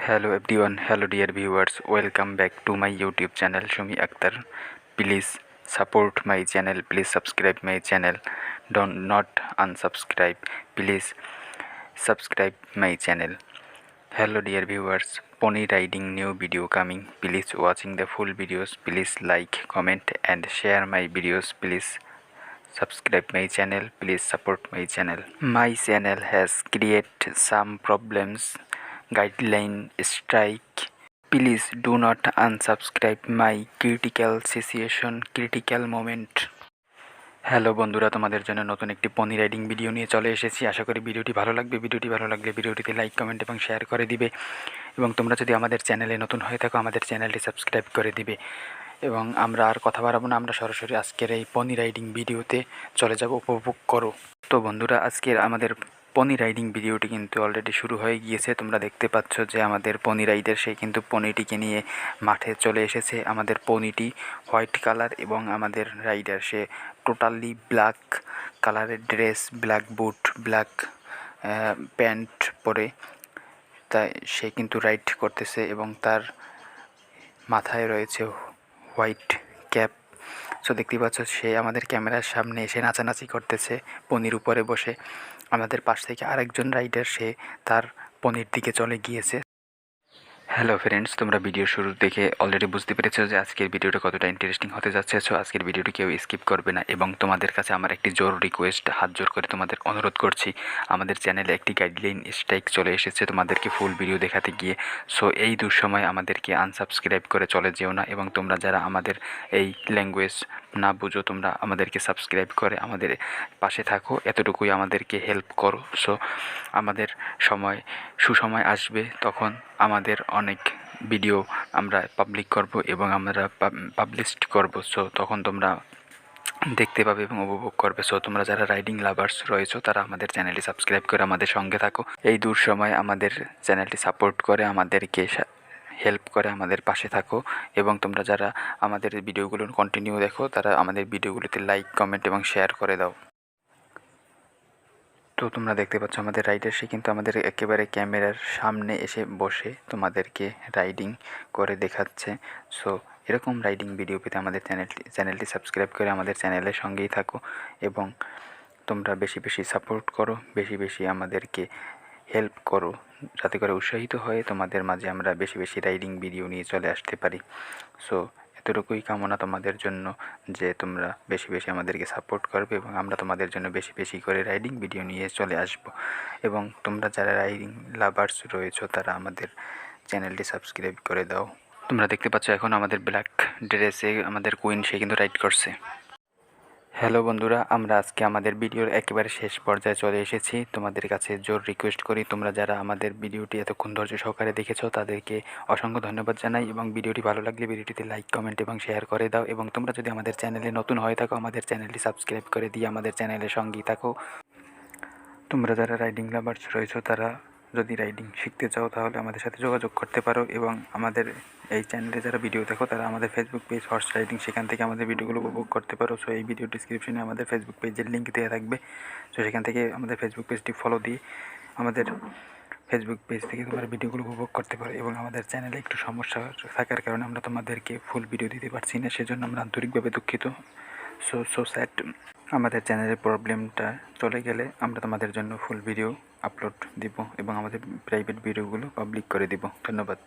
Hello everyone, hello dear viewers, welcome back to my YouTube channel Shumi Akhtar. Please support my channel, please subscribe my channel. Don't not unsubscribe, please subscribe my channel. Hello dear viewers, pony riding new video coming. Please watching the full videos, please like, comment and share my videos. Please subscribe my channel, please support my channel. My channel has created some problems, guideline strike. Please do not unsubscribe my critical moment. Hello বন্ধুরা, তোমাদের জন্য নতুন একটি পনি riding video নিয়ে চলে এসেছি। আশা করি ভিডিওটি ভালো লাগবে। ভিডিওটি ভালো লাগলে ভিডিওটিতে লাইক, কমেন্ট এবং শেয়ার করে দিবে। এবং তোমরা যদি আমাদের চ্যানেলে নতুন হয়ে থাকো, আমাদের চ্যানেলটি সাবস্ক্রাইব করে দিবে। এবং আমরা আর কথা বাড়াবো না, আমরা সরাসরি আজকের এই পনি রাইডিং ভিডিওতে চলে যাব, উপভোগ করো। তো বন্ধুরা, আজকের আমাদের পনি রাইডিং ভিডিওটি কিন্তু অলরেডি শুরু হয়ে গিয়েছে। তোমরা দেখতে পাচ্ছ যে আমাদের পনি রাইডার সে কিন্তু পনিটিকে নিয়ে মাঠে চলে এসেছে। আমাদের পনিটি হোয়াইট কালার এবং আমাদের রাইডার সে টোটালি ব্ল্যাক কালারের ড্রেস, ব্ল্যাক বুট, ব্ল্যাক প্যান্ট পরে তাই সে কিন্তু রাইড করতেছে এবং তার মাথায় রয়েছে হোয়াইট ক্যাপ। সো দেখতে পাচ্ছ সে আমাদের ক্যামেরার সামনে এসে নাচানাচি করতেছে পনির উপরে বসে। আমাদের পাশ থেকে আরেকজন রাইডার সে তার পনির দিকে চলে গিয়েছে। হ্যালো ফ্রেন্ডস, তোমরা ভিডিও শুরু দেখে অলরেডি বুঝতে পেরেছো যে আজকের ভিডিওটা কতটা ইন্টারেস্টিং হতে যাচ্ছে। সো আজকের ভিডিওটি কেউ স্কিপ করবে না। এবং তোমাদের কাছে আমার একটি জোর রিকোয়েস্ট, হাত জোর করে তোমাদের অনুরোধ করছি, আমাদের চ্যানেলে একটি গাইডলাইন স্ট্রাইক চলে এসেছে তোমাদেরকে ফুল ভিডিও দেখাতে গিয়ে। সো এই দুঃসময় আমাদেরকে আনসাবস্ক্রাইব করে চলে যেও না। এবং তোমরা যারা আমাদের এই ল্যাঙ্গুয়েজ না বুঝো, তোমরা আমাদেরকে সাবস্ক্রাইব করে আমাদের পাশে থাকো, এতটুকুই আমাদেরকে হেল্প করো। সো আমাদের সুসময় আসবে, তখন আমাদের অনেক ভিডিও আমরা পাবলিক করব এবং আমরা পাবলিশ করব। সো তখন তোমরা দেখতে পাবে এবং উপভোগ করবে। সো তোমরা যারা রাইডিং লাভার্স রয়েছো, তারা আমাদের চ্যানেলটি সাবস্ক্রাইব করে আমাদের সঙ্গে থাকো। এই দূর সময় আমাদের চ্যানেলটি সাপোর্ট করে, আমাদেরকে হেল্প করে, আমাদের পাশে থাকো। এবং তোমরা যারা আমাদের ভিডিওগুলো কন্টিনিউ দেখো, তারা আমাদের ভিডিওগুলোতে লাইক, কমেন্ট এবং শেয়ার করে দাও। তো তোমরা দেখতে পাচ্ছ আমাদের রাইডার সে কিন্তু আমাদের একেবারে ক্যামেরার সামনে এসে বসে তোমাদেরকে রাইডিং করে দেখাচ্ছে। সো এরকম রাইডিং ভিডিও পেতে আমাদের চ্যানেলটি সাবস্ক্রাইব করে আমাদের চ্যানেলের সঙ্গেই থাকো। এবং তোমরা বেশি বেশি সাপোর্ট করো, বেশি বেশি আমাদেরকে হেল্প করো, যাতে করে উৎসাহিত হয়ে তোমাদের মাঝে আমরা বেশি বেশি রাইডিং ভিডিও নিয়ে চলে আসতে পারি। সো এতটুকুই কামনা তোমাদের জন্য, যে তোমরা বেশি বেশি আমাদেরকে সাপোর্ট করবে এবং আমরা তোমাদের জন্য বেশি বেশি করে রাইডিং ভিডিও নিয়ে চলে আসব। এবং তোমরা যারা রাইডিং লাভার্স রয়েছো, তারা আমাদের চ্যানেলটি সাবস্ক্রাইব করে দাও। তোমরা দেখতে পাচ্ছ এখন আমাদের ব্ল্যাক ড্রেসে আমাদের কুইন সে কিন্তু রাইড করছে। হ্যালো বন্ধুরা, আমরা আজকে আমাদের ভিডিওর একেবারে শেষ পর্যায়ে চলে এসেছি। তোমাদের কাছে জোর রিকোয়েস্ট করি, তোমরা যারা আমাদের ভিডিওটি এতক্ষণ ধৈর্য সহকারে দেখেছো, তাদেরকে অসংখ্য ধন্যবাদ জানাই। এবং ভিডিওটি ভালো লাগলে ভিডিওটিতে লাইক, কমেন্ট এবং শেয়ার করে দাও। এবং তোমরা যদি আমাদের চ্যানেলে নতুন হয়ে থাকো, আমাদের চ্যানেলটি সাবস্ক্রাইব করে দিয়ে আমাদের চ্যানেলের সঙ্গেই থাকো। তোমরা যারা রাইডিং লাভার্স রয়েছো, তারা যদি রাইডিং শিখতে চাও, তাহলে আমাদের সাথে যোগাযোগ করতে পারো। এবং আমাদের এই চ্যানেলে যারা ভিডিও দেখো, তারা আমাদের ফেসবুক পেজ হর্স রাইডিং, সেখান থেকে আমাদের ভিডিওগুলো উপভোগ করতে পারো। সো এই ভিডিও ডিসক্রিপশনে আমাদের ফেসবুক পেজের লিঙ্ক দেওয়া থাকবে। সো সেখান থেকে আমাদের ফেসবুক পেজটি ফলো দিয়ে আমাদের ফেসবুক পেজ থেকে তোমরা ভিডিওগুলো উপভোগ করতে পারো। এবং আমাদের চ্যানেলে একটু সমস্যা থাকার কারণে আমরা তোমাদেরকে ফুল ভিডিও দিতে পারছি না, সেজন্য আমরা আন্তরিকভাবে দুঃখিত। So sad. আমাদের চ্যানেলের প্রবলেমটা চলে গেলে আমরা তোমাদের জন্য ফুল ভিডিও আপলোড দিব এবং আমাদের প্রাইভেট ভিডিওগুলো পাবলিক করে দিব। ধন্যবাদ।